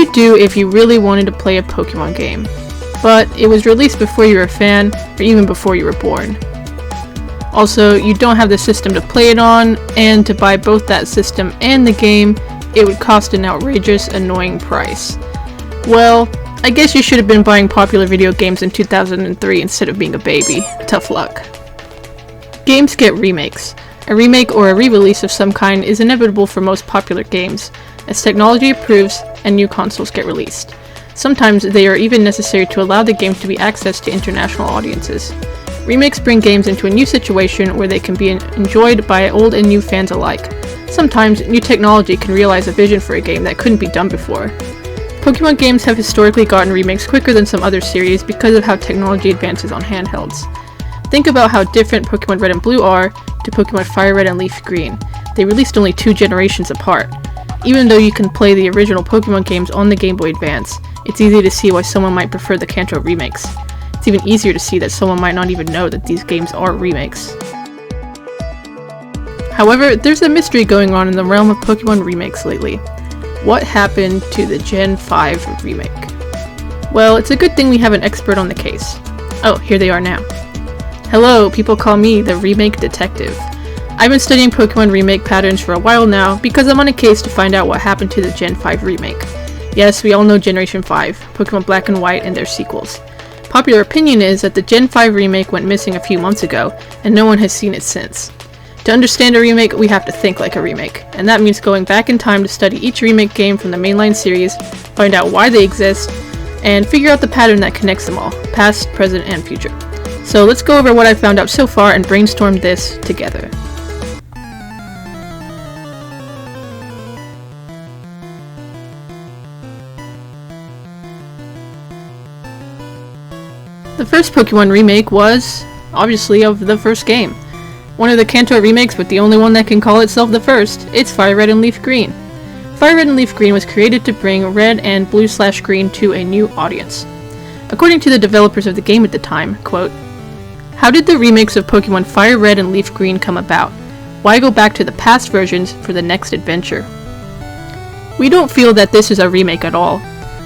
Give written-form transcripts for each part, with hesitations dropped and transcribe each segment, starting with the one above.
would do if you really wanted to play a Pokemon game, but it was released before you were a fan, or even before you were born. Also, you don't have the system to play it on, and to buy both that system and the game, it would cost an outrageous, annoying price. Well, I guess you should have been buying popular video games in 2003 instead of being a baby. Tough luck. Games get remakes. A remake or a re-release of some kind is inevitable for most popular games, as technology improves and new consoles get released. Sometimes they are even necessary to allow the game to be accessed to international audiences. Remakes bring games into a new situation where they can be enjoyed by old and new fans alike. Sometimes, new technology can realize a vision for a game that couldn't be done before. Pokemon games have historically gotten remakes quicker than some other series because of how technology advances on handhelds. Think about how different Pokemon Red and Blue are to Pokemon Fire Red and Leaf Green. They released only 2 generations apart. Even though you can play the original Pokemon games on the Game Boy Advance, it's easy to see why someone might prefer the Kanto remakes. It's even easier to see that someone might not even know that these games are remakes. However, there's a mystery going on in the realm of Pokemon remakes lately. What happened to the Gen 5 remake? Well, it's a good thing we have an expert on the case. Oh, here they are now. Hello, people call me the Remake Detective. I've been studying Pokemon remake patterns for a while now because I'm on a case to find out what happened to the Gen 5 remake. Yes, we all know Generation 5, Pokemon Black and White and their sequels. Popular opinion is that the Gen 5 remake went missing a few months ago, and no one has seen it since. To understand a remake, we have to think like a remake, and that means going back in time to study each remake game from the mainline series, find out why they exist, and figure out the pattern that connects them all, past, present, and future. So let's go over what I've found out so far and brainstorm this together. The first Pokemon remake was, obviously, of the first game. One of the Kanto remakes, but the only one that can call itself the first. It's Fire Red and Leaf Green. Fire Red and Leaf Green was created to bring Red and Blue/Green to a new audience. According to the developers of the game at the time, quote, "How did the remakes of Pokemon Fire Red and Leaf Green come about? Why go back to the past versions for the next adventure? We don't feel that this is a remake at all.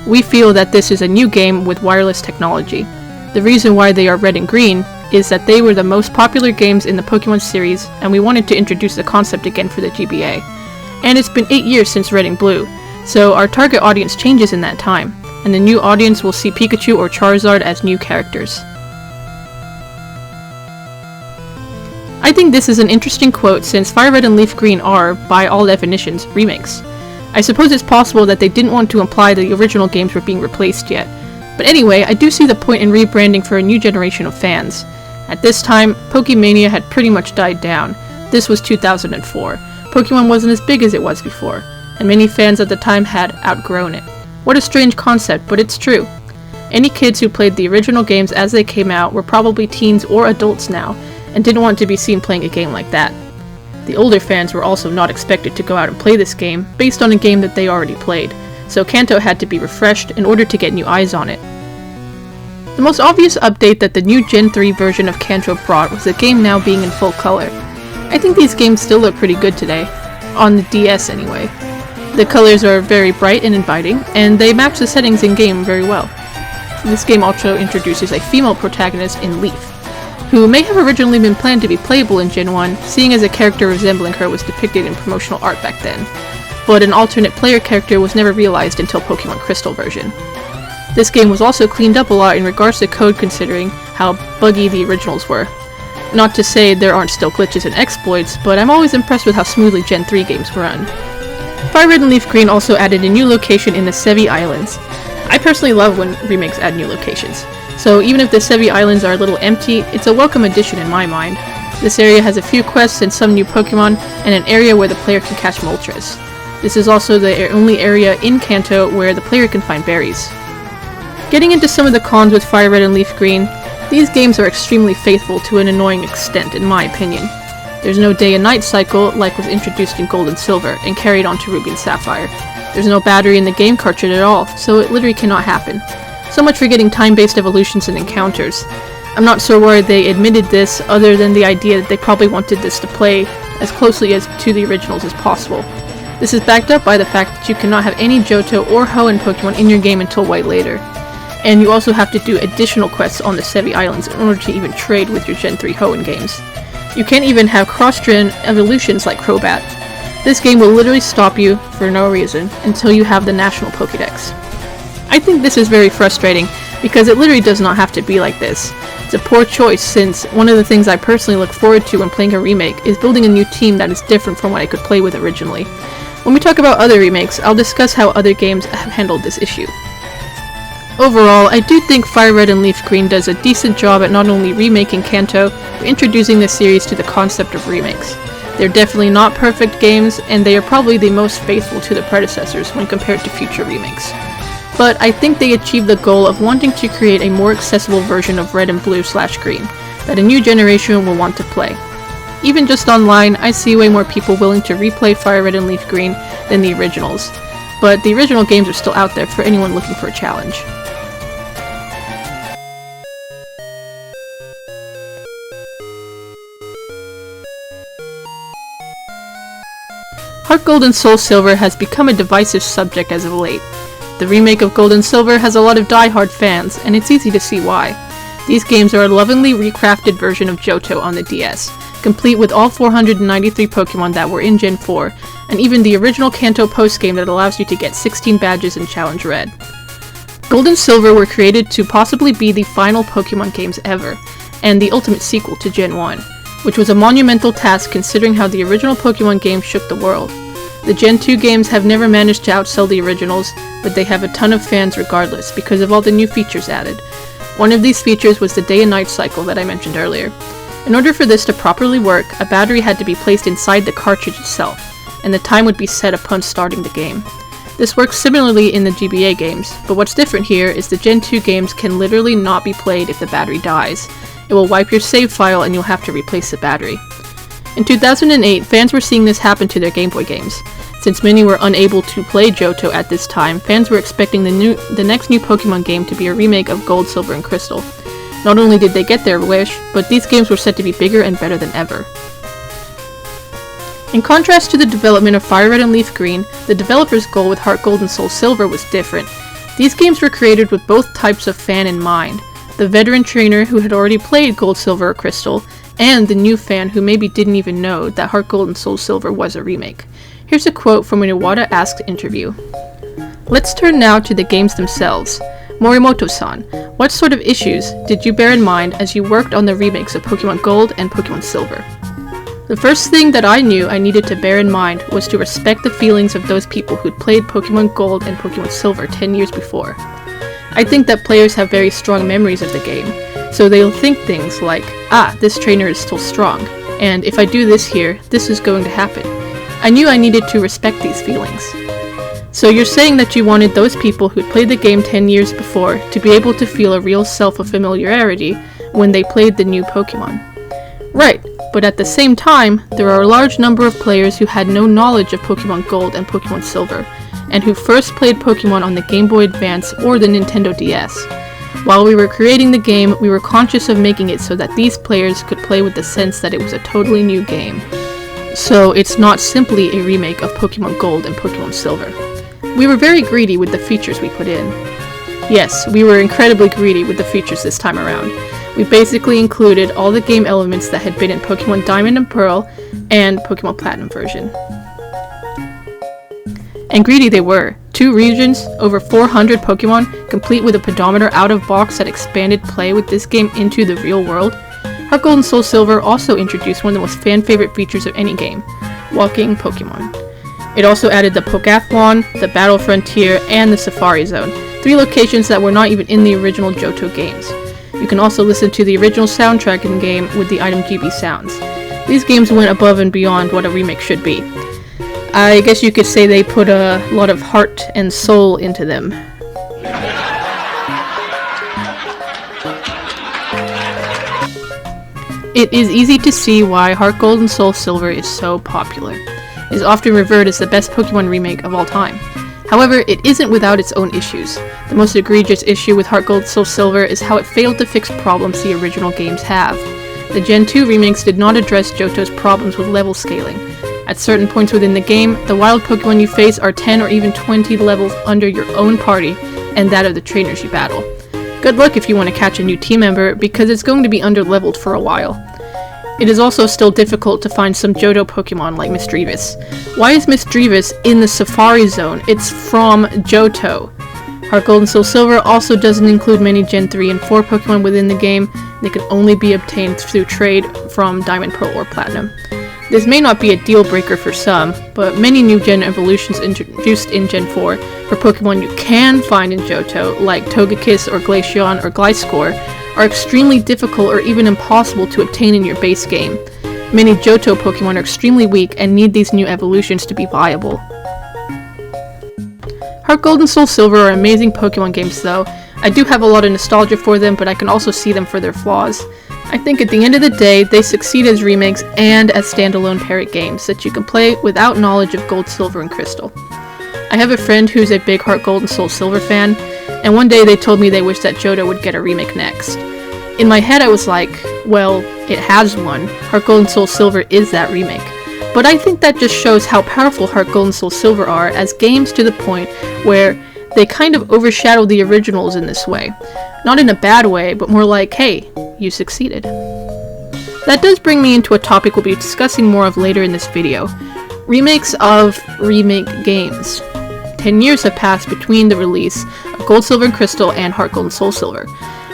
We feel that this is a new game with wireless technology. The reason why they are red and green is that they were the most popular games in the Pokemon series, and we wanted to introduce the concept again for the GBA. And it's been 8 years since Red and Blue, so our target audience changes in that time, and the new audience will see Pikachu or Charizard as new characters." I think this is an interesting quote since Fire Red and Leaf Green are, by all definitions, remakes. I suppose it's possible that they didn't want to imply the original games were being replaced yet. But anyway, I do see the point in rebranding for a new generation of fans. At this time, Pokemania had pretty much died down. This was 2004. Pokemon wasn't as big as it was before, and many fans at the time had outgrown it. What a strange concept, but it's true. Any kids who played the original games as they came out were probably teens or adults now, and didn't want to be seen playing a game like that. The older fans were also not expected to go out and play this game, based on a game that they already played, so Kanto had to be refreshed in order to get new eyes on it. The most obvious update that the new Gen 3 version of Kanto brought was the game now being in full color. I think these games still look pretty good today, on the DS anyway. The colors are very bright and inviting, and they match the settings in-game very well. This game also introduces a female protagonist in Leaf, who may have originally been planned to be playable in Gen 1, seeing as a character resembling her was depicted in promotional art back then. But an alternate player character was never realized until Pokemon Crystal version. This game was also cleaned up a lot in regards to code considering how buggy the originals were. Not to say there aren't still glitches and exploits, but I'm always impressed with how smoothly Gen 3 games run. Fire Red and Leaf Green also added a new location in the Sevi Islands. I personally love when remakes add new locations, so even if the Sevi Islands are a little empty, it's a welcome addition in my mind. This area has a few quests and some new Pokemon, and an area where the player can catch Moltres. This is also the only area in Kanto where the player can find berries. Getting into some of the cons with Fire Red and Leaf Green, these games are extremely faithful to an annoying extent in my opinion. There's no day and night cycle like was introduced in Gold and Silver and carried on to Ruby and Sapphire. There's no battery in the game cartridge at all, so it literally cannot happen. So much for getting time-based evolutions and encounters. I'm not sure why they admitted this other than the idea that they probably wanted this to play as closely as to the originals as possible. This is backed up by the fact that you cannot have any Johto or Hoenn Pokemon in your game until White later. And you also have to do additional quests on the Sevi Islands in order to even trade with your Gen 3 Hoenn games. You can't even have cross-gen evolutions like Crobat. This game will literally stop you, for no reason, until you have the National Pokédex. I think this is very frustrating, because it literally does not have to be like this. It's a poor choice, since one of the things I personally look forward to when playing a remake is building a new team that is different from what I could play with originally. When we talk about other remakes, I'll discuss how other games have handled this issue. Overall, I do think Fire Red and Leaf Green does a decent job at not only remaking Kanto, but introducing the series to the concept of remakes. They're definitely not perfect games, and they are probably the most faithful to the predecessors when compared to future remakes. But I think they achieve the goal of wanting to create a more accessible version of Red and Blue/Green, that a new generation will want to play. Even just online, I see way more people willing to replay Fire Red and Leaf Green than the originals, but the original games are still out there for anyone looking for a challenge. Heart Gold and Soul Silver has become a divisive subject as of late. The remake of Gold and Silver has a lot of die-hard fans, and it's easy to see why. These games are a lovingly recrafted version of Johto on the DS, complete with all 493 Pokemon that were in Gen 4, and even the original Kanto post-game that allows you to get 16 badges in Challenge Red. Gold and Silver were created to possibly be the final Pokemon games ever, and the ultimate sequel to Gen 1, which was a monumental task considering how the original Pokemon games shook the world. The Gen 2 games have never managed to outsell the originals, but they have a ton of fans regardless because of all the new features added. One of these features was the day and night cycle that I mentioned earlier. In order for this to properly work, a battery had to be placed inside the cartridge itself, and the time would be set upon starting the game. This works similarly in the GBA games, but what's different here is the Gen 2 games can literally not be played if the battery dies. It will wipe your save file and you'll have to replace the battery. In 2008, fans were seeing this happen to their Game Boy games. Since many were unable to play Johto at this time, fans were expecting the next new Pokemon game to be a remake of Gold, Silver, and Crystal. Not only did they get their wish, but these games were set to be bigger and better than ever. In contrast to the development of Fire Red and Leaf Green, the developers' goal with Heart Gold and Soul Silver was different. These games were created with both types of fan in mind: the veteran trainer who had already played Gold, Silver, or Crystal, and the new fan who maybe didn't even know that Heart Gold and Soul Silver was a remake. Here's a quote from an Iwata Asked interview. "Let's turn now to the games themselves. Morimoto-san, what sort of issues did you bear in mind as you worked on the remakes of Pokemon Gold and Pokemon Silver?" The first thing that I knew I needed to bear in mind was to respect the feelings of those people who'd played Pokemon Gold and Pokemon Silver 10 years before. I think that players have very strong memories of the game, so they'll think things like, this trainer is still strong, and if I do this here, this is going to happen. I knew I needed to respect these feelings. So you're saying that you wanted those people who'd played the game 10 years before to be able to feel a real self of familiarity when they played the new Pokemon. Right, but at the same time, there are a large number of players who had no knowledge of Pokemon Gold and Pokemon Silver, and who first played Pokemon on the Game Boy Advance or the Nintendo DS. While we were creating the game, we were conscious of making it so that these players could play with the sense that it was a totally new game. So it's not simply a remake of Pokemon Gold and Pokemon Silver. We were very greedy with the features we put in. Yes, we were incredibly greedy with the features this time around. We basically included all the game elements that had been in Pokemon Diamond and Pearl and Pokemon Platinum version. And greedy they were. 2 regions, over 400 Pokemon, complete with a pedometer out of box that expanded play with this game into the real world. Heart Gold and Soul Silver also introduced one of the most fan-favorite features of any game: walking Pokemon. It also added the Pokeathlon, the Battle Frontier, and the Safari Zone, 3 locations that were not even in the original Johto games. You can also listen to the original soundtrack in the game with the item GB sounds. These games went above and beyond what a remake should be. I guess you could say they put a lot of heart and soul into them. It is easy to see why Heart Gold and Soul Silver is so popular. It is often revered as the best Pokemon remake of all time. However, it isn't without its own issues. The most egregious issue with Heart Gold and Soul Silver is how it failed to fix problems the original games have. The Gen 2 remakes did not address Johto's problems with level scaling. At certain points within the game, the wild Pokemon you face are 10 or even 20 levels under your own party and that of the trainers you battle. Good luck if you want to catch a new team member, because it's going to be under-leveled for a while. It is also still difficult to find some Johto Pokemon like Misdreavus. Why is Misdreavus in the Safari Zone? It's from Johto. Heart Gold and Soul Silver also doesn't include many Gen 3 and 4 Pokemon within the game. They can only be obtained through trade from Diamond, Pearl, or Platinum. This may not be a deal breaker for some, but many new Gen evolutions introduced in Gen 4 for Pokemon you can find in Johto, like Togekiss or Glaceon or Gliscor, are extremely difficult or even impossible to obtain in your base game. Many Johto Pokemon are extremely weak and need these new evolutions to be viable. Heart Gold and Soul Silver are amazing Pokemon games though. I do have a lot of nostalgia for them, but I can also see them for their flaws. I think at the end of the day, they succeed as remakes and as standalone parrot games that you can play without knowledge of Gold, Silver, and Crystal. I have a friend who's a big Heart Gold and Soul Silver fan, and one day they told me they wish that Johto would get a remake next. In my head I was like, well, it has one. Heart Gold and Soul Silver is that remake. But I think that just shows how powerful Heart Gold and Soul Silver are as games, to the point where they kind of overshadow the originals in this way. Not in a bad way, but more like, hey, you succeeded. That does bring me into a topic we'll be discussing more of later in this video. Remakes of remake games. 10 years have passed between the release of Gold, Silver, and Crystal and Heart Gold and Soul Silver.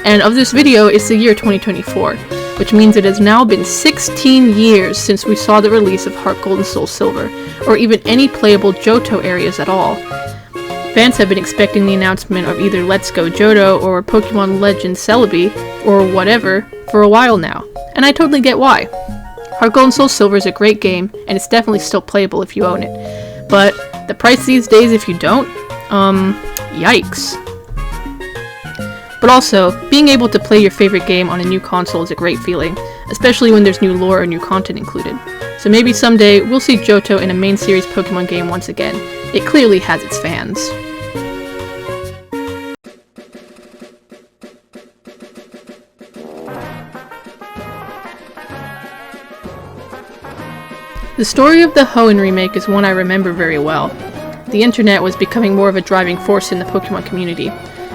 And of this video, it's the year 2024, which means it has now been 16 years since we saw the release of Heart Gold and Soul Silver, or even any playable Johto areas at all. Fans have been expecting the announcement of either Let's Go Johto or Pokemon Legends Celebi, or whatever, for a while now, and I totally get why. Heart Gold and Soul Silver is a great game, and it's definitely still playable if you own it. But the price these days if you don't? Yikes. But also, being able to play your favorite game on a new console is a great feeling, especially when there's new lore or new content included. So maybe someday we'll see Johto in a main series Pokemon game once again. It clearly has its fans. The story of the Hoenn remake is one I remember very well. The internet was becoming more of a driving force in the Pokemon community,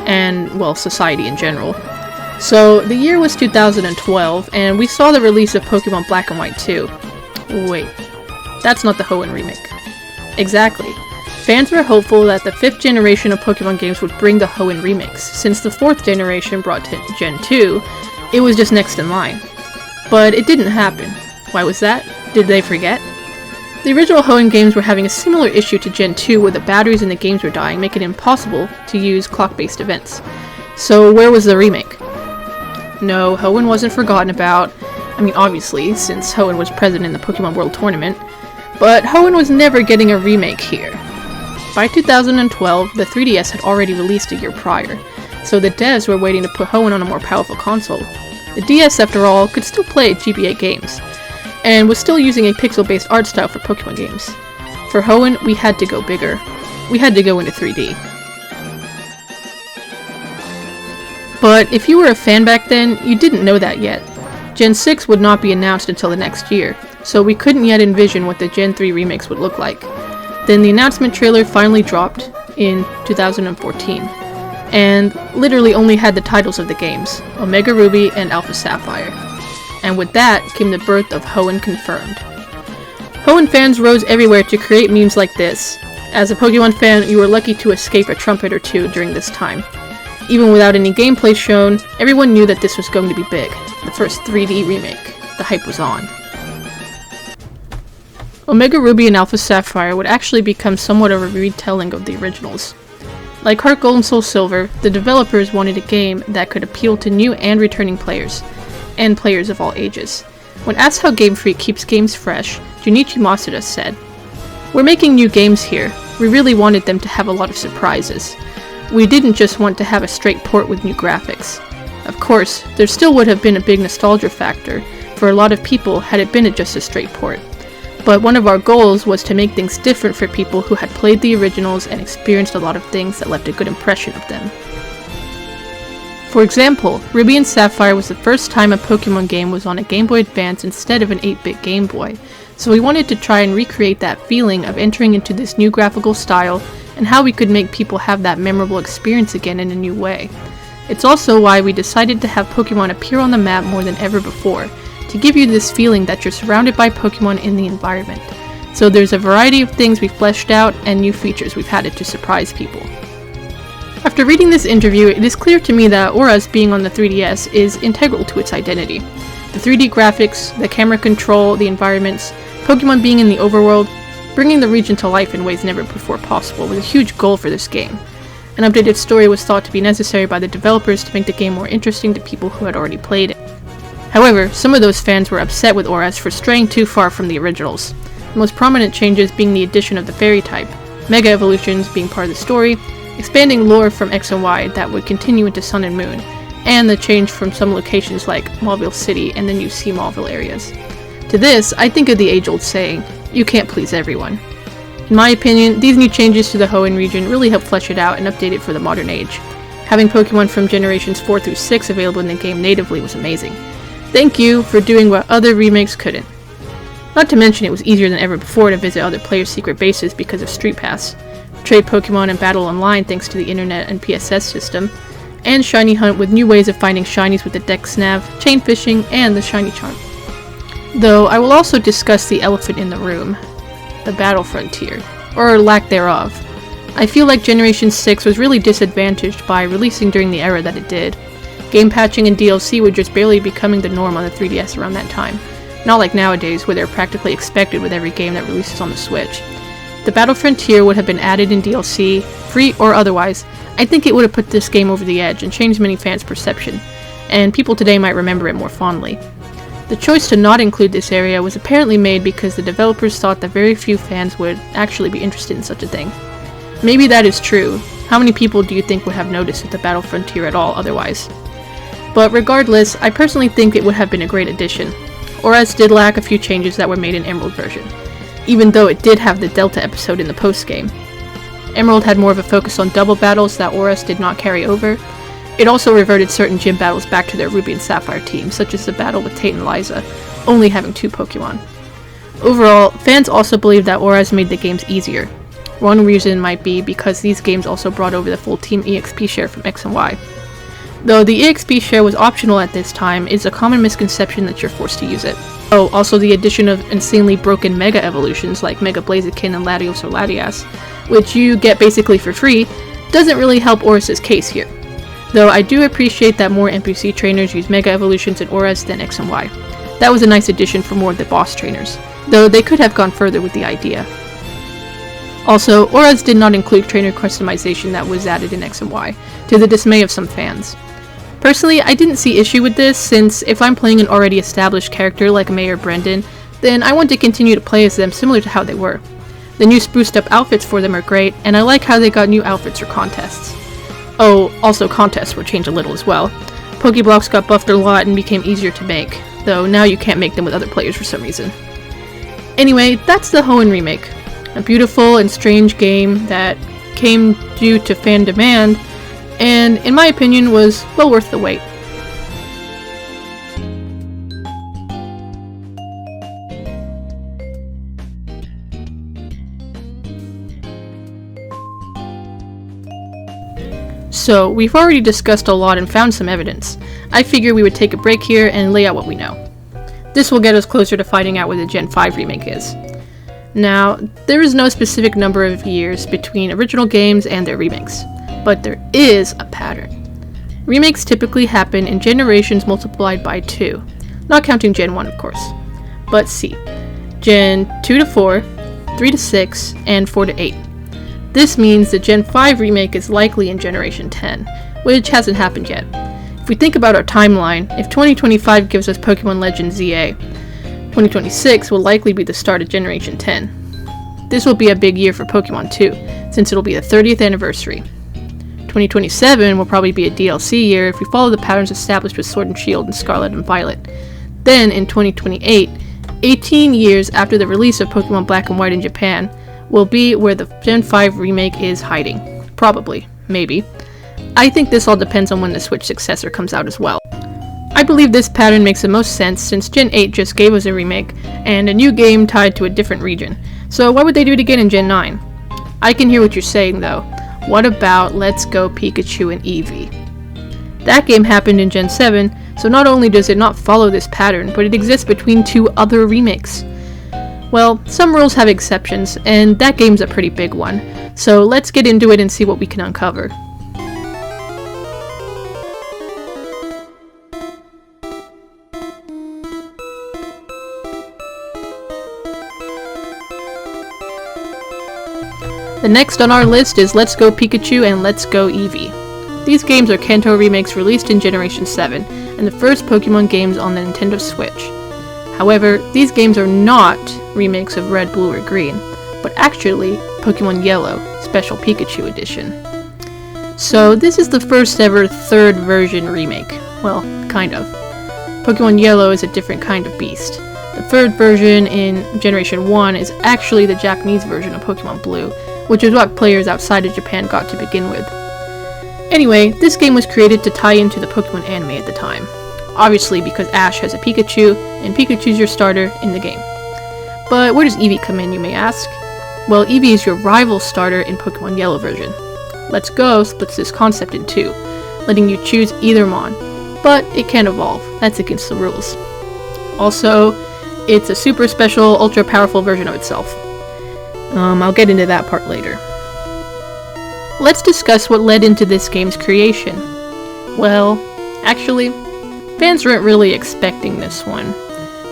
and, well, society in general. So, the year was 2012, and we saw the release of Pokemon Black and White 2. Wait, that's not the Hoenn remake. Exactly. Fans were hopeful that the 5th generation of Pokemon games would bring the Hoenn remakes. Since the 4th generation brought Gen 2, it was just next in line. But it didn't happen. Why was that? Did they forget? The original Hoenn games were having a similar issue to Gen 2, where the batteries in the games were dying, making it impossible to use clock-based events. So where was the remake? No, Hoenn wasn't forgotten about. I mean, obviously, since Hoenn was present in the Pokemon World Tournament. But Hoenn was never getting a remake here. By 2012, the 3DS had already released a year prior, so the devs were waiting to put Hoenn on a more powerful console. The DS, after all, could still play GBA games, and was still using a pixel-based art style for Pokemon games. For Hoenn, we had to go bigger. We had to go into 3D. But if you were a fan back then, you didn't know that yet. Gen 6 would not be announced until the next year, so we couldn't yet envision what the Gen 3 remakes would look like. Then the announcement trailer finally dropped in 2014, and literally only had the titles of the games, Omega Ruby and Alpha Sapphire. And with that came the birth of Hoenn Confirmed. Hoenn fans rose everywhere to create memes like this. As a Pokemon fan, you were lucky to escape a trumpet or two during this time. Even without any gameplay shown, everyone knew that this was going to be big. The first 3D remake. The hype was on. Omega Ruby and Alpha Sapphire would actually become somewhat of a retelling of the originals. Like Heart Gold and Soul Silver, the developers wanted a game that could appeal to new and returning players, and players of all ages. When asked how Game Freak keeps games fresh, Junichi Masuda said, "We're making new games here. We really wanted them to have a lot of surprises. We didn't just want to have a straight port with new graphics. Of course, there still would have been a big nostalgia factor for a lot of people had it been just a straight port. But one of our goals was to make things different for people who had played the originals and experienced a lot of things that left a good impression of them." For example, Ruby and Sapphire was the first time a Pokemon game was on a Game Boy Advance instead of an 8-bit Game Boy, So we wanted to try and recreate that feeling of entering into this new graphical style and how we could make people have that memorable experience again in a new way. It's also why we decided to have Pokemon appear on the map more than ever before, to give you this feeling that you're surrounded by Pokemon in the environment. So there's a variety of things we've fleshed out and new features we've added to surprise people. After reading this interview, it is clear to me that ORAS being on the 3DS is integral to its identity. The 3D graphics, the camera control, the environments, Pokemon being in the overworld, bringing the region to life in ways never before possible was a huge goal for this game. An updated story was thought to be necessary by the developers to make the game more interesting to people who had already played it. However, some of those fans were upset with ORAS for straying too far from the originals. The most prominent changes being the addition of the fairy type, Mega Evolutions being part of the story, expanding lore from X and Y that would continue into Sun and Moon, and the change from some locations like Mauville City and the new Sea Mauville areas. To this, I think of the age-old saying, you can't please everyone. In my opinion, these new changes to the Hoenn region really help flesh it out and update it for the modern age. Having Pokemon from generations 4 through 6 available in the game natively was amazing. Thank you for doing what other remakes couldn't. Not to mention it was easier than ever before to visit other players' secret bases because of Street Pass, trade Pokemon and battle online thanks to the internet and PSS system, and shiny hunt with new ways of finding shinies with the Dex Nav, chain fishing, and the shiny charm. Though I will also discuss the elephant in the room, the battle frontier, or lack thereof. I feel like Generation 6 was really disadvantaged by releasing during the era that it did. Game patching and DLC were just barely becoming the norm on the 3DS around that time, not like nowadays where they're practically expected with every game that releases on the Switch. The Battle Frontier would have been added in DLC, free or otherwise. I think it would have put this game over the edge and changed many fans' perception, and people today might remember it more fondly. The choice to not include this area was apparently made because the developers thought that very few fans would actually be interested in such a thing. Maybe that is true. How many people do you think would have noticed the Battle Frontier at all otherwise? But regardless, I personally think it would have been a great addition. ORAS did lack a few changes that were made in Emerald version, even though it did have the Delta episode in the post-game. Emerald had more of a focus on double battles that ORAS did not carry over. It also reverted certain gym battles back to their Ruby and Sapphire team, such as the battle with Tate and Liza, only having 2 Pokemon. Overall, fans also believe that ORAS made the games easier. One reason might be because these games also brought over the full Team EXP share from X and Y. Though the EXP share was optional at this time, it's a common misconception that you're forced to use it. Oh, also the addition of insanely broken Mega Evolutions like Mega Blaziken and Latios or Latias, which you get basically for free, doesn't really help ORAS' case here. Though I do appreciate that more NPC trainers use Mega Evolutions in ORAS than X and Y. That was a nice addition for more of the boss trainers, though they could have gone further with the idea. Also, ORAS did not include trainer customization that was added in X and Y, to the dismay of some fans. Personally, I didn't see issue with this, since if I'm playing an already established character like May or Brendan, then I want to continue to play as them similar to how they were. The new spruced up outfits for them are great, and I like how they got new outfits for contests. Oh, also contests were changed a little as well. Pokeblocks got buffed a lot and became easier to make, though now you can't make them with other players for some reason. Anyway, that's the Hoenn remake. A beautiful and strange game that came due to fan demand, and in my opinion was well worth the wait. So, we've already discussed a lot and found some evidence. I figure we would take a break here and lay out what we know. This will get us closer to finding out what the Gen 5 remake is. Now, there is no specific number of years between original games and their remakes, but there is a pattern. Remakes typically happen in generations multiplied by 2, not counting Gen 1 of course. But see, Gen 2 to 4, 3 to 6, and 4 to 8. This means the Gen 5 remake is likely in Generation 10, which hasn't happened yet. If we think about our timeline, if 2025 gives us Pokemon Legends ZA, 2026 will likely be the start of Generation 10. This will be a big year for Pokemon too, since it'll be the 30th anniversary. 2027 will probably be a DLC year if we follow the patterns established with Sword and Shield and Scarlet and Violet. Then in 2028, 18 years after the release of Pokemon Black and White in Japan, will be where the Gen 5 remake is hiding. Probably. Maybe. I think this all depends on when the Switch successor comes out as well. I believe this pattern makes the most sense since Gen 8 just gave us a remake, and a new game tied to a different region. So why would they do it again in Gen 9? I can hear what you're saying though. What about Let's Go Pikachu and Eevee? That game happened in Gen 7, so not only does it not follow this pattern, but it exists between two other remakes. Well, some rules have exceptions, and that game's a pretty big one, so let's get into it and see what we can uncover. The next on our list is Let's Go Pikachu and Let's Go Eevee. These games are Kanto remakes released in Generation 7, and the first Pokemon games on the Nintendo Switch. However, these games are not remakes of Red, Blue, or Green, but actually Pokemon Yellow, Special Pikachu Edition. So this is the first ever third version remake. Well, kind of. Pokemon Yellow is a different kind of beast. The third version in Generation 1 is actually the Japanese version of Pokemon Blue, which is what players outside of Japan got to begin with. Anyway, this game was created to tie into the Pokemon anime at the time. Obviously because Ash has a Pikachu, and Pikachu's your starter in the game. But where does Eevee come in, you may ask? Well, Eevee is your rival starter in Pokemon Yellow version. Let's Go splits this concept in two, letting you choose either Mon, but it can't evolve, that's against the rules. Also, it's a super special, ultra powerful version of itself. I'll get into that part later. Let's discuss what led into this game's creation. Well, actually, fans weren't really expecting this one.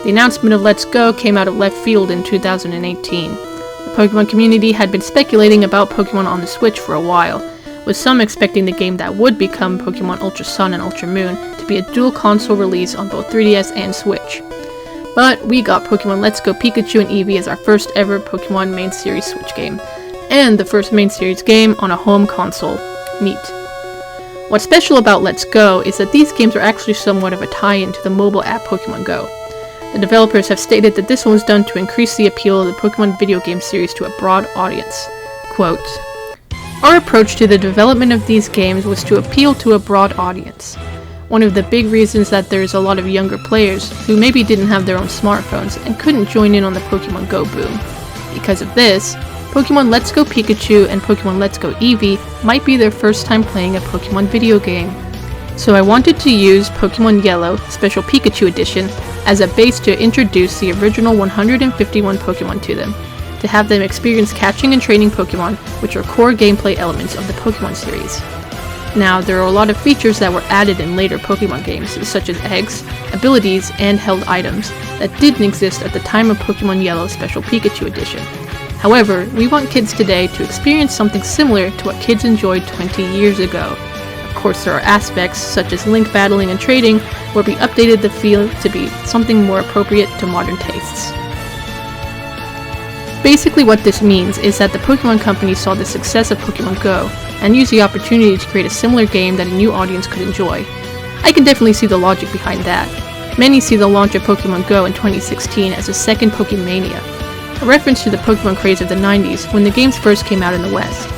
The announcement of Let's Go came out of left field in 2018. The Pokemon community had been speculating about Pokemon on the Switch for a while, with some expecting the game that would become Pokemon Ultra Sun and Ultra Moon to be a dual console release on both 3DS and Switch. But we got Pokemon Let's Go Pikachu and Eevee as our first ever Pokemon main series Switch game, and the first main series game on a home console. Neat. What's special about Let's Go is that these games are actually somewhat of a tie-in to the mobile app Pokemon Go. The developers have stated that this one was done to increase the appeal of the Pokemon video game series to a broad audience. Quote, "Our approach to the development of these games was to appeal to a broad audience. One of the big reasons that there's a lot of younger players who maybe didn't have their own smartphones and couldn't join in on the Pokemon Go boom. Because of this, Pokemon Let's Go Pikachu and Pokemon Let's Go Eevee might be their first time playing a Pokemon video game. So I wanted to use Pokemon Yellow, Special Pikachu Edition, as a base to introduce the original 151 Pokemon to them, to have them experience catching and training Pokemon, which are core gameplay elements of the Pokemon series. Now, there are a lot of features that were added in later Pokemon games, such as eggs, abilities, and held items, that didn't exist at the time of Pokemon Yellow Special Pikachu Edition. However, we want kids today to experience something similar to what kids enjoyed 20 years ago. Of course, there are aspects, such as link battling and trading, where we updated the feel to be something more appropriate to modern tastes. Basically what this means is that the Pokemon Company saw the success of Pokemon Go, and used the opportunity to create a similar game that a new audience could enjoy. I can definitely see the logic behind that. Many see the launch of Pokemon Go in 2016 as a second Pokemania, a reference to the Pokemon craze of the 90s when the games first came out in the West.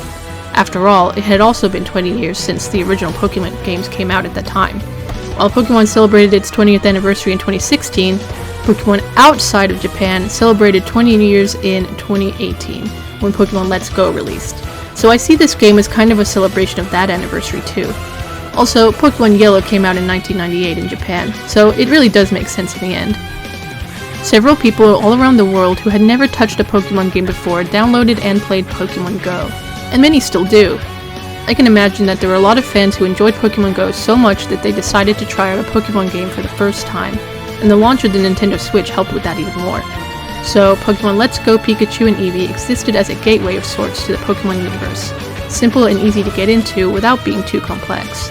After all, it had also been 20 years since the original Pokemon games came out at that time. While Pokemon celebrated its 20th anniversary in 2016, Pokemon outside of Japan celebrated 20 years in 2018, when Pokemon Let's Go released. So I see this game as kind of a celebration of that anniversary too. Also, Pokemon Yellow came out in 1998 in Japan, so it really does make sense in the end. Several people all around the world who had never touched a Pokemon game before downloaded and played Pokemon Go, and many still do. I can imagine that there were a lot of fans who enjoyed Pokemon Go so much that they decided to try out a Pokemon game for the first time, and the launch of the Nintendo Switch helped with that even more. So, Pokemon Let's Go Pikachu and Eevee existed as a gateway of sorts to the Pokemon universe, simple and easy to get into without being too complex.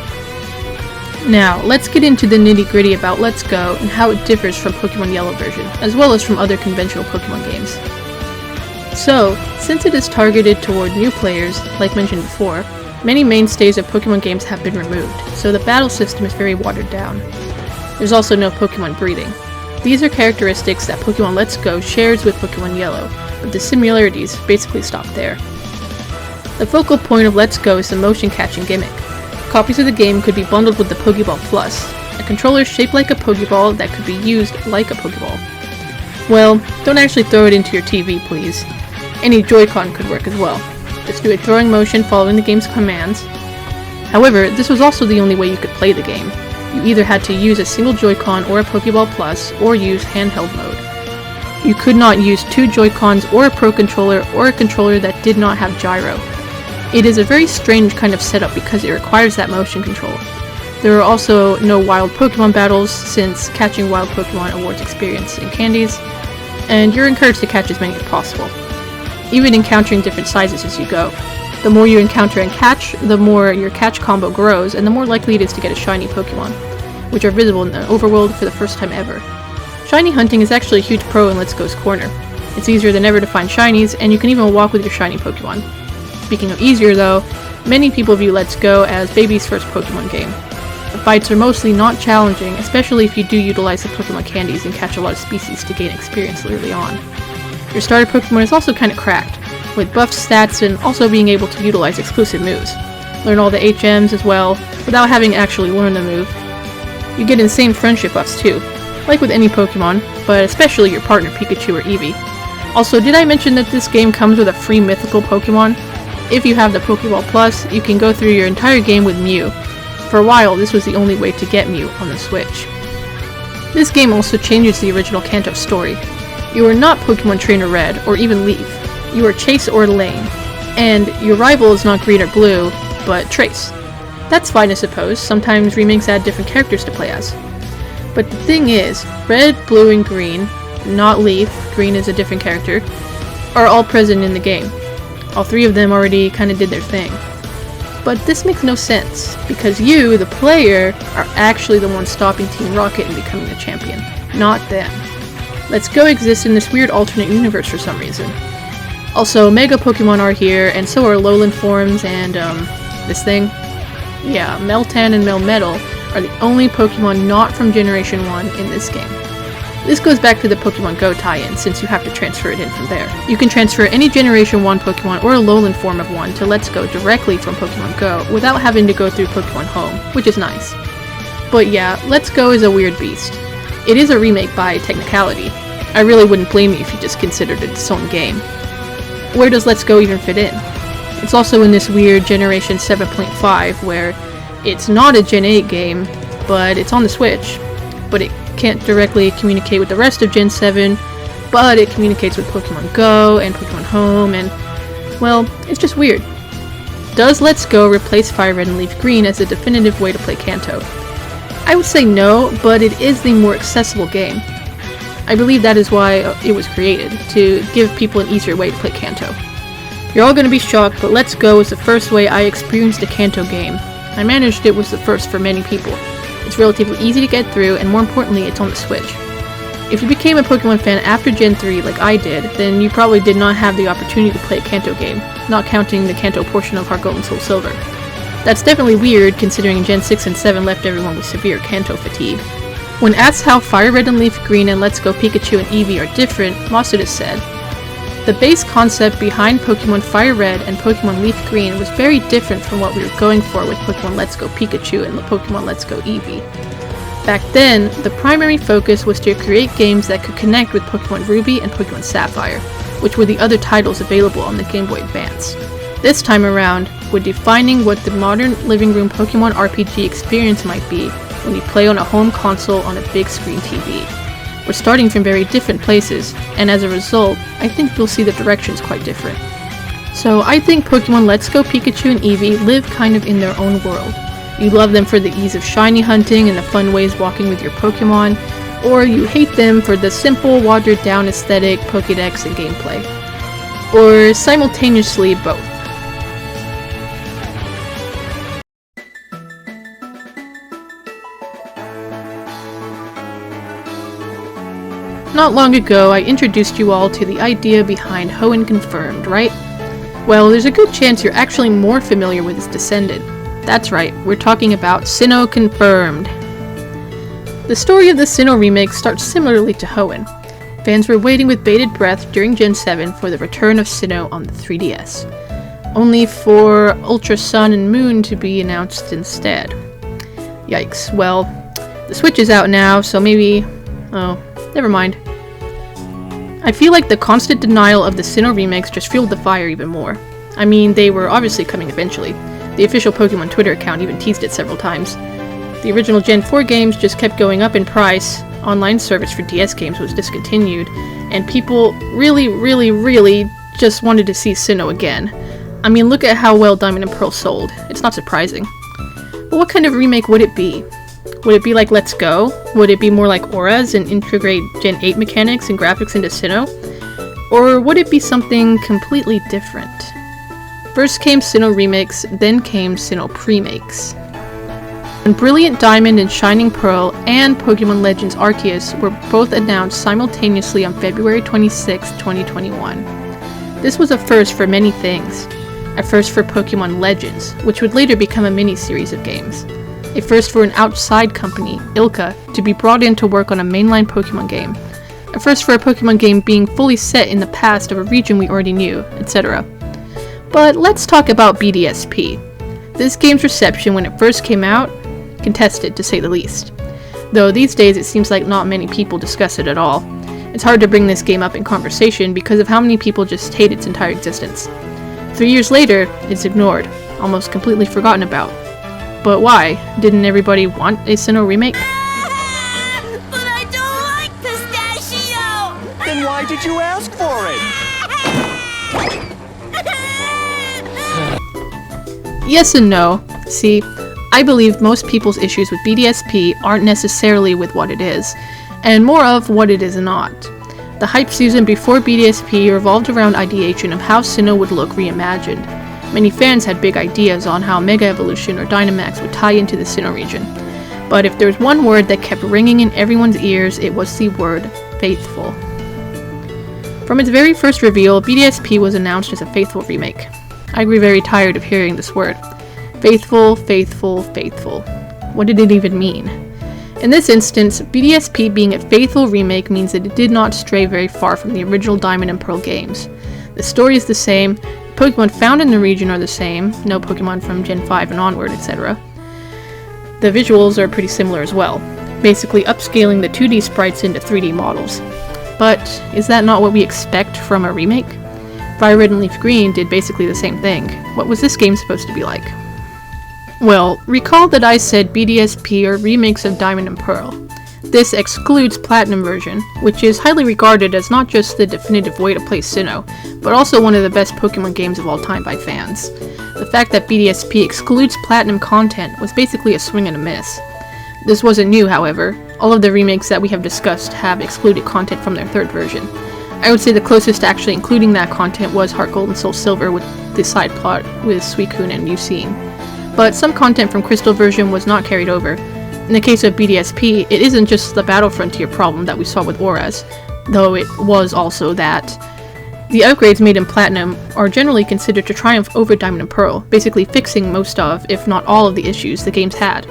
Now, let's get into the nitty-gritty about Let's Go and how it differs from Pokemon Yellow version, as well as from other conventional Pokemon games. So, since it is targeted toward new players, like mentioned before, many mainstays of Pokemon games have been removed, so the battle system is very watered down. There's also no Pokemon breeding. These are characteristics that Pokemon Let's Go shares with Pokemon Yellow, but the similarities basically stop there. The focal point of Let's Go is the motion catching gimmick. Copies of the game could be bundled with the Pokeball Plus, A controller shaped like a Pokeball that could be used like a Pokeball. Well, don't actually throw it into your TV, please. Any Joy-Con could work as well. Just do a throwing motion following the game's commands. However, this was also the only way you could play the game. You either had to use a single Joy-Con or a Pokeball Plus, or use handheld mode. You could not use 2 Joy-Cons or a Pro Controller or a controller that did not have gyro. It is a very strange kind of setup because it requires that motion control. There are also no wild Pokemon battles, since catching wild Pokemon awards experience and candies, and you're encouraged to catch as many as possible, even encountering different sizes as you go. The more you encounter and catch, the more your catch combo grows, and the more likely it is to get a shiny Pokemon, which are visible in the overworld for the first time ever. Shiny hunting is actually a huge pro in Let's Go's corner. It's easier than ever to find shinies, and you can even walk with your shiny Pokemon. Speaking of easier though, many people view Let's Go as baby's first Pokemon game. The fights are mostly not challenging, especially if you do utilize the Pokemon candies and catch a lot of species to gain experience early on. Your starter Pokemon is also kinda cracked, with buffed stats and also being able to utilize exclusive moves. Learn all the HMs as well, without having to actually learn the move. You get insane friendship buffs too, like with any Pokemon, but especially your partner Pikachu or Eevee. Also, did I mention that this game comes with a free mythical Pokemon? If you have the Pokeball Plus, you can go through your entire game with Mew. For a while, this was the only way to get Mew on the Switch. This game also changes the original Kanto story. You are not Pokemon Trainer Red, or even Leaf. You are Chase or Lane, and your rival is not Green or Blue, but Trace. That's fine, I suppose. Sometimes remakes add different characters to play as. But the thing is, Red, Blue, and Green, not Leaf, Green is a different character, are all present in the game. All 3 of them already kinda did their thing. But this makes no sense, because you, the player, are actually the one stopping Team Rocket and becoming the champion, not them. Let's Go exists in this weird alternate universe for some reason. Also, Mega Pokemon are here, and so are Lowland forms, and this thing? Yeah, Meltan and Melmetal are the only Pokemon not from Generation 1 in this game. This goes back to the Pokemon Go tie-in, since you have to transfer it in from there. You can transfer any Generation 1 Pokemon or a Lowland form of one to Let's Go directly from Pokemon Go without having to go through Pokemon Home, which is nice. But yeah, Let's Go is a weird beast. It is a remake by technicality. I really wouldn't blame you if you just considered it its own game. Where does Let's Go even fit in? It's also in this weird Generation 7.5 where it's not a Gen 8 game, but it's on the Switch, but it can't directly communicate with the rest of Gen 7, but it communicates with Pokemon Go and Pokemon Home, and, well, it's just weird. Does Let's Go replace Fire Red and Leaf Green as a definitive way to play Kanto? I would say no, but it is the more accessible game. I believe that is why it was created, to give people an easier way to play Kanto. You're all going to be shocked, but Let's Go was the first way I experienced a Kanto game. I managed it was the first for many people. It's relatively easy to get through, and more importantly, it's on the Switch. If you became a Pokemon fan after Gen 3 like I did, then you probably did not have the opportunity to play a Kanto game, not counting the Kanto portion of Heart Gold and Soul Silver. That's definitely weird, considering Gen 6 and 7 left everyone with severe Kanto fatigue. When asked how Fire Red and Leaf Green and Let's Go Pikachu and Eevee are different, Masuda said, "The base concept behind Pokemon Fire Red and Pokemon Leaf Green was very different from what we were going for with Pokemon Let's Go Pikachu and Pokemon Let's Go Eevee. Back then, the primary focus was to create games that could connect with Pokemon Ruby and Pokemon Sapphire, which were the other titles available on the Game Boy Advance. This time around, we're defining what the modern living room Pokemon RPG experience might be when you play on a home console on a big screen TV. We're starting from very different places, and as a result, I think you'll see the directions quite different. So I think Pokemon Let's Go Pikachu and Eevee live kind of in their own world. You love them for the ease of shiny hunting and the fun ways walking with your Pokemon, or you hate them for the simple, watered down aesthetic, Pokédex, and gameplay. Or simultaneously both. Not long ago, I introduced you all to the idea behind Hoenn Confirmed, right? Well, there's a good chance you're actually more familiar with his descendant. That's right, we're talking about Sinnoh Confirmed. The story of the Sinnoh remake starts similarly to Hoenn. Fans were waiting with bated breath during Gen 7 for the return of Sinnoh on the 3DS, only for Ultra Sun and Moon to be announced instead. Yikes, well, The Switch is out now, so maybe... oh, never mind. I feel like the constant denial of the Sinnoh remakes just fueled the fire even more. I mean, they were obviously coming eventually. The official Pokemon Twitter account even teased it several times. The original Gen 4 games just kept going up in price, online service for DS games was discontinued, and people really just wanted to see Sinnoh again. I mean, look at how well Diamond and Pearl sold. It's not surprising. But what kind of remake would it be? Would it be like Let's Go? Would it be more like ORAS and integrate Gen 8 mechanics and graphics into Sinnoh? Or would it be something completely different? First came Sinnoh Remakes, then came Sinnoh Premakes. And Brilliant Diamond and Shining Pearl and Pokemon Legends Arceus were both announced simultaneously on February 26, 2021. This was a first for many things. A first for Pokemon Legends, which would later become a mini-series of games. A first for an outside company, Ilka, to be brought in to work on a mainline Pokemon game. A first for a Pokemon game being fully set in the past of a region we already knew, etc. But let's talk about BDSP. This game's reception when it first came out, contested to say the least. Though these days it seems like not many people discuss it at all. It's hard to bring this game up in conversation because of how many people just hate its entire existence. 3 years later, it's ignored, almost completely forgotten about. But why? Didn't everybody want a Sinnoh remake? But I don't like pistachio! Then why did you ask for it? Yes and no. See, I believe most people's issues with BDSP aren't necessarily with what it is, and more of what it is not. The hype season before BDSP revolved around ideation of how Sinnoh would look reimagined. Many fans had big ideas on how Mega Evolution or Dynamax would tie into the Sinnoh region. But if there's one word that kept ringing in everyone's ears, it was the word faithful. From its very first reveal, BDSP was announced as a faithful remake. I grew very tired of hearing this word. Faithful, faithful, faithful. What did it even mean? In this instance, BDSP being a faithful remake means that it did not stray very far from the original Diamond and Pearl games. The story is the same, Pokemon found in the region are the same, no Pokemon from Gen 5 and onward, etc. The visuals are pretty similar as well, basically upscaling the 2D sprites into 3D models. But is that not what we expect from a remake? Fire Red and Leaf Green did basically the same thing. What was this game supposed to be like? Well, recall that I said BDSP are remakes of Diamond and Pearl. This excludes Platinum version, which is highly regarded as not just the definitive way to play Sinnoh, but also one of the best Pokemon games of all time by fans. The fact that BDSP excludes Platinum content was basically a swing and a miss. This wasn't new, however. All of the remakes that we have discussed have excluded content from their third version. I would say the closest to actually including that content was Heart Gold and Soul Silver with the side plot with Suicune and Lucene. But some content from Crystal version was not carried over. In the case of BDSP, it isn't just the Battle Frontier problem that we saw with ORAS, though it was also that. The upgrades made in Platinum are generally considered to triumph over Diamond and Pearl, basically fixing most of, if not all of the issues the games had.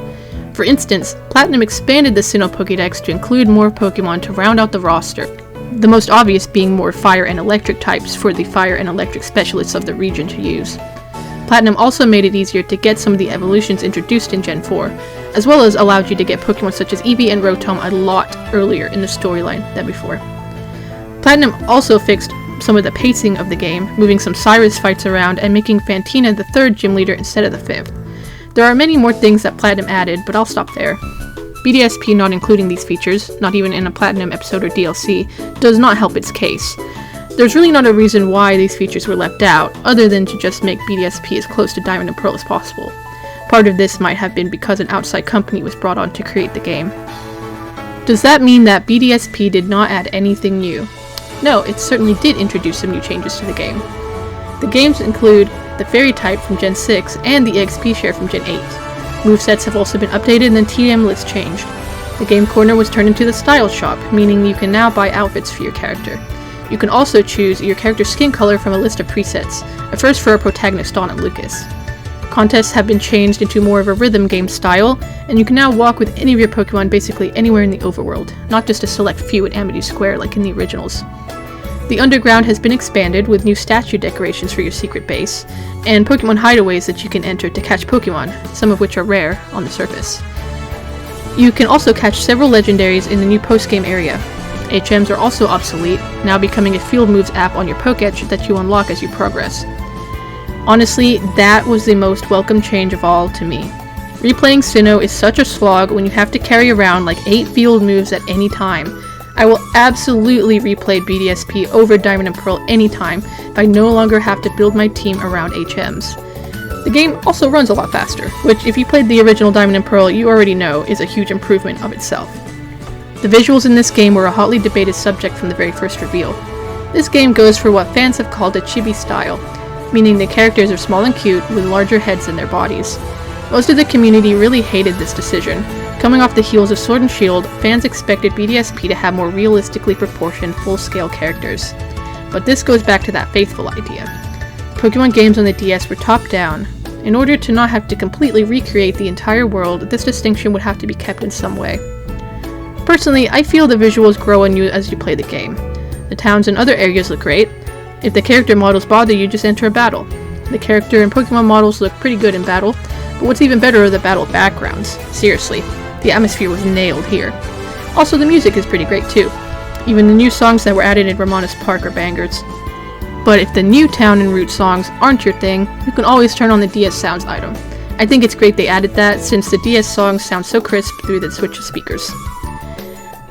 For instance, Platinum expanded the Sinnoh Pokédex to include more Pokemon to round out the roster, the most obvious being more Fire and Electric types for the Fire and Electric specialists of the region to use. Platinum also made it easier to get some of the evolutions introduced in Gen 4, as well as allowed you to get Pokemon such as Eevee and Rotom a lot earlier in the storyline than before. Platinum also fixed some of the pacing of the game, moving some Cyrus fights around and making Fantina the third gym leader instead of the fifth. There are many more things that Platinum added, but I'll stop there. BDSP not including these features, not even in a Platinum episode or DLC, does not help its case. There's really not a reason why these features were left out, other than to just make BDSP as close to Diamond and Pearl as possible. Part of this might have been because an outside company was brought on to create the game. Does that mean that BDSP did not add anything new? No, it certainly did introduce some new changes to the game. The games include the Fairy type from Gen 6 and the EXP share from Gen 8. Movesets have also been updated and the TM list changed. The game corner was turned into the Style Shop, meaning you can now buy outfits for your character. You can also choose your character's skin color from a list of presets, a first for our protagonist Dawn and Lucas. Contests have been changed into more of a rhythm game style, and you can now walk with any of your Pokemon basically anywhere in the overworld, not just a select few at Amity Square like in the originals. The underground has been expanded with new statue decorations for your secret base, and Pokemon hideaways that you can enter to catch Pokemon, some of which are rare on the surface. You can also catch several legendaries in the new post-game area. HMs are also obsolete, now becoming a Field Moves app on your Pokédex that you unlock as you progress. Honestly, that was the most welcome change of all to me. Replaying Sinnoh is such a slog when you have to carry around like 8 field moves at any time. I will absolutely replay BDSP over Diamond and Pearl anytime if I no longer have to build my team around HMs. The game also runs a lot faster, which if you played the original Diamond and Pearl you already know is a huge improvement of itself. The visuals in this game were a hotly debated subject from the very first reveal. This game goes for what fans have called a chibi style, meaning the characters are small and cute with larger heads than their bodies. Most of the community really hated this decision. Coming off the heels of Sword and Shield, fans expected BDSP to have more realistically proportioned, full-scale characters. But this goes back to that faithful idea. Pokemon games on the DS were top-down. In order to not have to completely recreate the entire world, this distinction would have to be kept in some way. Personally, I feel the visuals grow on you as you play the game. The towns and other areas look great. If the character models bother you, just enter a battle. The character and Pokemon models look pretty good in battle, but what's even better are the battle backgrounds. Seriously, the atmosphere was nailed here. Also, the music is pretty great too. Even the new songs that were added in Ramona's Park are bangers. But if the new town and route songs aren't your thing, you can always turn on the DS Sounds item. I think it's great they added that, since the DS songs sound so crisp through the Switch speakers.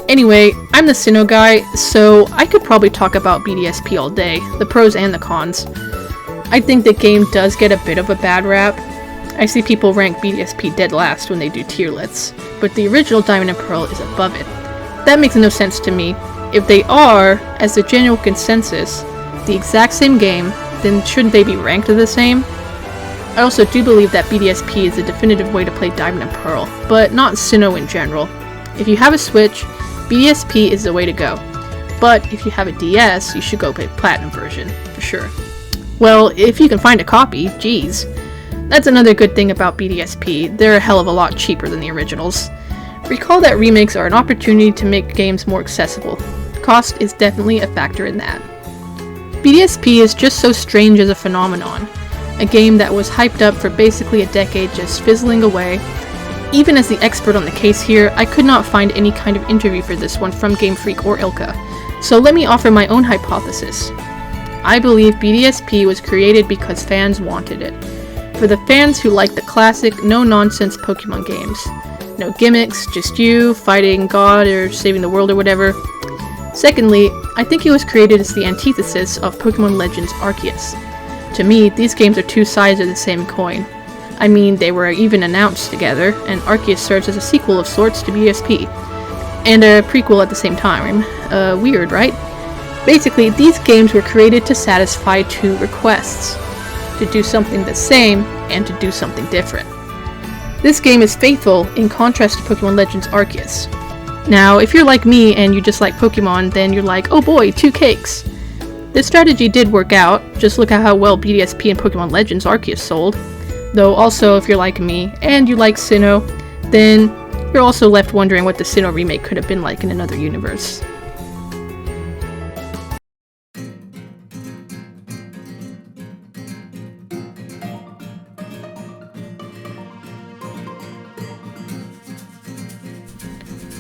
Anyway, I'm the Sinnoh guy, so I could probably talk about BDSP all day, the pros and the cons. I think the game does get a bit of a bad rap. I see people rank BDSP dead last when they do tier lists, but the original Diamond and Pearl is above it. That makes no sense to me. If they are, as the general consensus, the exact same game, then shouldn't they be ranked the same? I also do believe that BDSP is the definitive way to play Diamond and Pearl, but not Sinnoh in general. If you have a Switch, BDSP is the way to go. But if you have a DS, you should go play Platinum version, for sure. Well, if you can find a copy, geez. That's another good thing about BDSP, they're a hell of a lot cheaper than the originals. Recall that remakes are an opportunity to make games more accessible. Cost is definitely a factor in that. BDSP is just so strange as a phenomenon. A game that was hyped up for basically a decade just fizzling away. Even as the expert on the case here, I could not find any kind of interview for this one from Game Freak or Ilka, so let me offer my own hypothesis. I believe BDSP was created because fans wanted it. For the fans who like the classic, no-nonsense Pokemon games. No gimmicks, just you, fighting God or saving the world or whatever. Secondly, I think it was created as the antithesis of Pokemon Legends Arceus. To me, these games are two sides of the same coin. I mean, they were even announced together, and Arceus serves as a sequel of sorts to BDSP. And a prequel at the same time. Weird, right? Basically, these games were created to satisfy two requests. To do something the same, and to do something different. This game is faithful in contrast to Pokemon Legends Arceus. Now, if you're like me and you just like Pokemon, then you're like, oh boy, 2 cakes. This strategy did work out, just look at how well BDSP and Pokemon Legends Arceus sold. Though also, if you're like me, and you like Sinnoh, then you're also left wondering what the Sinnoh remake could have been like in another universe.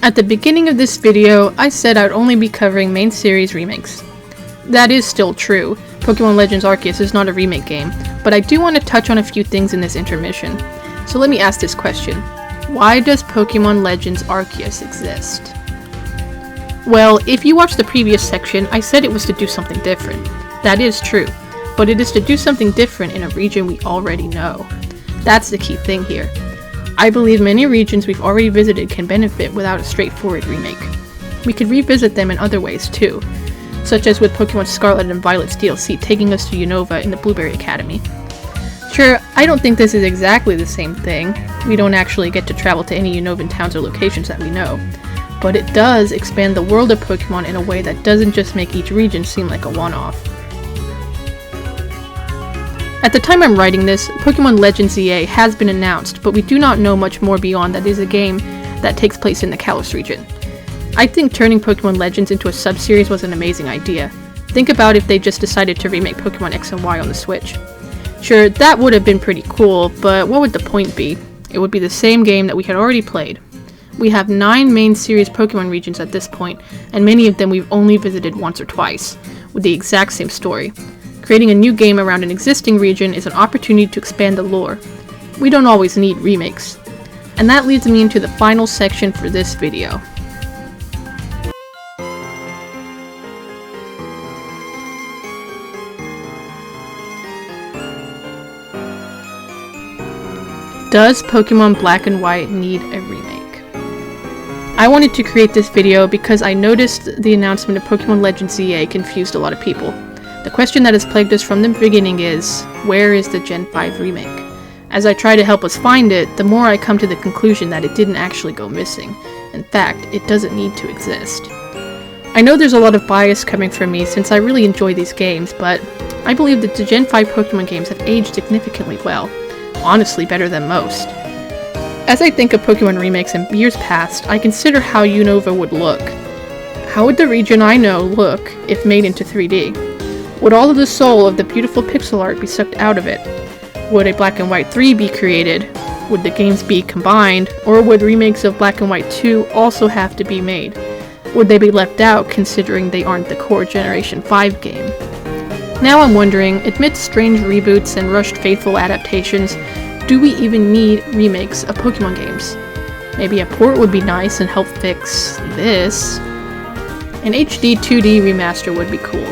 At the beginning of this video, I said I'd only be covering main series remakes. That is still true. Pokemon Legends Arceus is not a remake game, but I do want to touch on a few things in this intermission. So let me ask this question. Why does Pokemon Legends Arceus exist? Well, if you watched the previous section, I said it was to do something different. That is true, but it is to do something different in a region we already know. That's the key thing here. I believe many regions we've already visited can benefit without a straightforward remake. We could revisit them in other ways too, such as with Pokemon Scarlet and Violet's DLC taking us to Unova in the Blueberry Academy. Sure, I don't think this is exactly the same thing. We don't actually get to travel to any Unovan towns or locations that we know, but it does expand the world of Pokemon in a way that doesn't just make each region seem like a one-off. At the time I'm writing this, Pokemon Legends EA has been announced, but we do not know much more beyond that it is a game that takes place in the Kalos region. I think turning Pokemon Legends into a sub-series was an amazing idea. Think about if they just decided to remake Pokemon X and Y on the Switch. Sure, that would have been pretty cool, but what would the point be? It would be the same game that we had already played. We have 9 main series Pokemon regions at this point, and many of them we've only visited once or twice, with the exact same story. Creating a new game around an existing region is an opportunity to expand the lore. We don't always need remakes. And that leads me into the final section for this video. Does Pokemon Black and White need a remake? I wanted to create this video because I noticed the announcement of Pokemon Legends ZA confused a lot of people. The question that has plagued us from the beginning is, where is the Gen 5 remake? As I try to help us find it, the more I come to the conclusion that it didn't actually go missing. In fact, it doesn't need to exist. I know there's a lot of bias coming from me since I really enjoy these games, but I believe that the Gen 5 Pokemon games have aged significantly well. Honestly, better than most. As I think of Pokemon remakes in years past, I consider how Unova would look. How would the region I know look if made into 3D? Would all of the soul of the beautiful pixel art be sucked out of it? Would a Black and White 3 be created? Would the games be combined? Or would remakes of Black and White 2 also have to be made? Would they be left out considering they aren't the core Generation 5 game? Now I'm wondering, amidst strange reboots and rushed faithful adaptations, do we even need remakes of Pokemon games? Maybe a port would be nice and help fix this. An HD 2D remaster would be cool.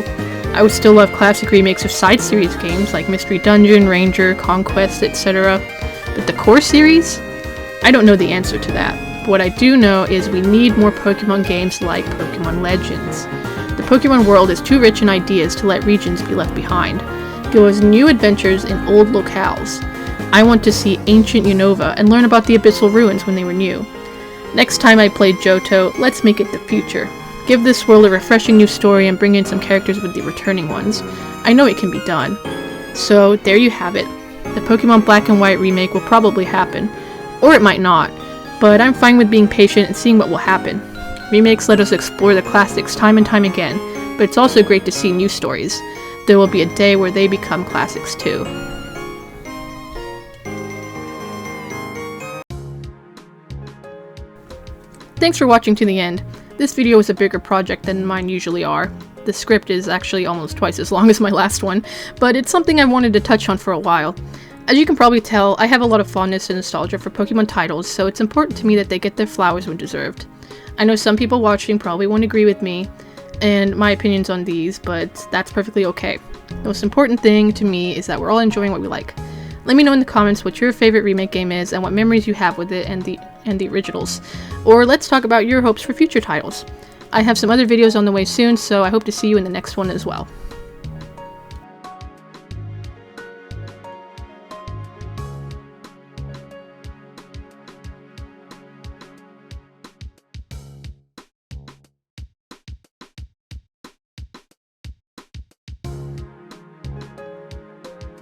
I would still love classic remakes of side series games like Mystery Dungeon, Ranger, Conquest, etc. But the core series? I don't know the answer to that. What I do know is we need more Pokemon games like Pokemon Legends. The Pokemon world is too rich in ideas to let regions be left behind. Give us new adventures in old locales. I want to see ancient Unova and learn about the Abyssal Ruins when they were new. Next time I play Johto, let's make it the future. Give this world a refreshing new story and bring in some characters with the returning ones. I know it can be done. So there you have it. The Pokemon Black and White remake will probably happen. Or it might not. But I'm fine with being patient and seeing what will happen. Remakes let us explore the classics time and time again, but it's also great to see new stories. There will be a day where they become classics too. Thanks for watching to the end. This video is a bigger project than mine usually are. The script is actually almost twice as long as my last one, but it's something I wanted to touch on for a while. As you can probably tell, I have a lot of fondness and nostalgia for Pokemon titles, so it's important to me that they get their flowers when deserved. I know some people watching probably won't agree with me and my opinions on these, but that's perfectly okay. The most important thing to me is that we're all enjoying what we like. Let me know in the comments what your favorite remake game is and what memories you have with it and the originals. Or let's talk about your hopes for future titles. I have some other videos on the way soon, so I hope to see you in the next one as well.